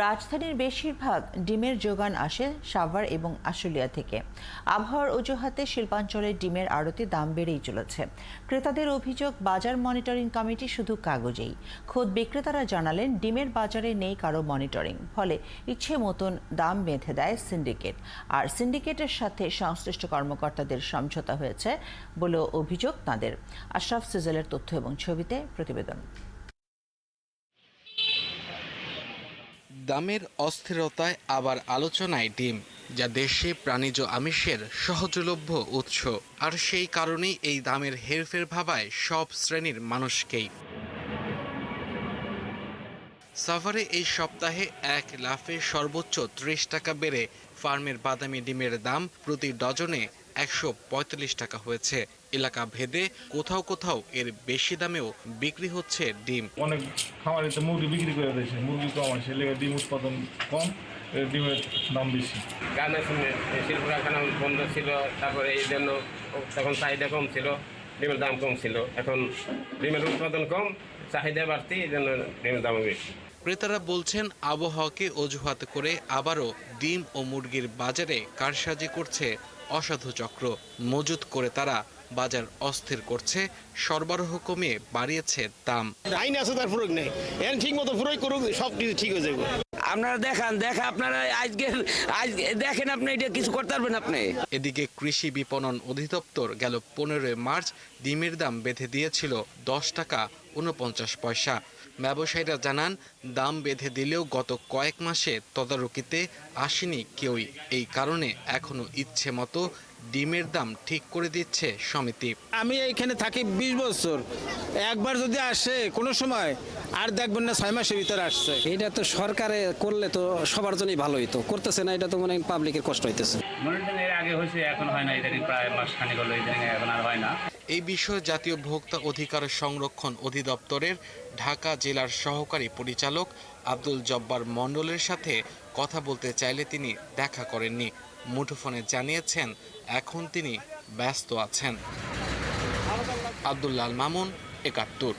রাজধানীর বেশিরভাগ ডিমের যোগান আসে সাভার এবং আশুলিয়া থেকে। আবহাওয়ার অজুহাতে শিল্পাঞ্চলের ডিমের আড়তে দাম বেড়েই চলেছে। ক্রেতাদের অভিযোগ, বাজার মনিটরিং কমিটি শুধু কাগজেই। খোদ বিক্রেতারা জানালেন, ডিমের বাজারে নেই কারো মনিটরিং, ফলে ইচ্ছে মতন দাম বেঁধে দেয় সিন্ডিকেট। আর সিন্ডিকেটের সাথে সংশ্লিষ্ট কর্মকর্তাদের সমঝোতা হয়েছে বলেও অভিযোগ তাঁদের। আশরাফ সিজলের তথ্য এবং ছবিতে প্রতিবেদন। দামের অস্থিরতায় আবার আলোচনায় ডিম, যা দেশে প্রাণীজ আমিষের সহজলভ্য উৎস। আর সেই কারণেই এই দামের হেরফের ভাবায় সব শ্রেণীর মানুষকেই। সাভারে এই সপ্তাহে এক লাফে সর্বোচ্চ ৩০ টাকা বেড়ে ফার্মের বাদামি ডিমের দাম প্রতি ডজনে ১৪৫ টাকা হয়েছে। এলাকা ভেদে কোথাও কোথাও এর বেশি দামেও বিক্রি হচ্ছে ডিম। অনেক খামারিতে মুরগি বিক্রি করে দিয়েছে, মুরগি কম আসে, ডিম উৎপাদন কম, ডিমের দাম বেশি। শিল্প কারখানা বন্ধ ছিল, তারপরে এই জন্য তখন চাহিদা কম ছিল, ডিমের দাম কম ছিল। এখন ডিমের উৎপাদন কম, চাহিদা বাড়তি, এই জন্য ডিমের দাম বেশি। ক্রেতারা বলছেন, আবহাওয়াকে অজুহাত করে আবারও ডিম ও মুরগির বাজারে কারসাজি করছে অসাধু চক্র। মজুত করে তারা বাজার অস্থির করছে, সরবরাহ কমিয়ে বাড়িয়েছে দাম। আইন আছে, তার প্রয়োগ নেই, এখন ঠিক মতো প্রয়োগ করুক, সব কিছু ঠিক হয়ে যাবে। আপনারা আপনারা আজ দেখেন, আপনি এটা কিছু করতে পারবেন আপনি। এদিকে কৃষি বিপণন অধিদপ্তর গেল 15 মার্চ ডিমের দাম বেঁধে দিয়েছিল 10 টাকা 49 পয়সা। ব্যবসায়ীরা জানান, দাম বেঁধে দিলেও গত কয়েক মাসে তদারকিতে আসেনি কেউই। এই কারণে এখনো ইচ্ছে মতো ডিমের দাম ঠিক করে দিচ্ছে সমিতি। আমি এইখানে থাকি 20 বছর, একবার যদি আসে কোনো সময় আর দেখবেন না 6 মাসের ভিতরে আসছে। এটা তো সরকারে করলে তো সবার জন্যই ভালো হইতো, করতেছে না, এটা তো মনে হয় পাবলিকের কষ্ট হইতেছে। এর আগে হয়েছে, এখন হয় না, ইদানিং প্রায় মাসখানেক হলো, ইদানিং এখন আর হয় না। এই বিষয়ে জাতীয় ভোক্তা অধিকার সংরক্ষণ অধিদপ্তরের ঢাকা জেলার সহকারী পরিচালক আব্দুল জব্বার মণ্ডলের সাথে কথা বলতে চাইলে তিনি দেখা করেননি। মুঠোফোনে জানিয়েছেন, এখন তিনি ব্যস্ত আছেন। আব্দুল্লাহ মামুন, ৭১।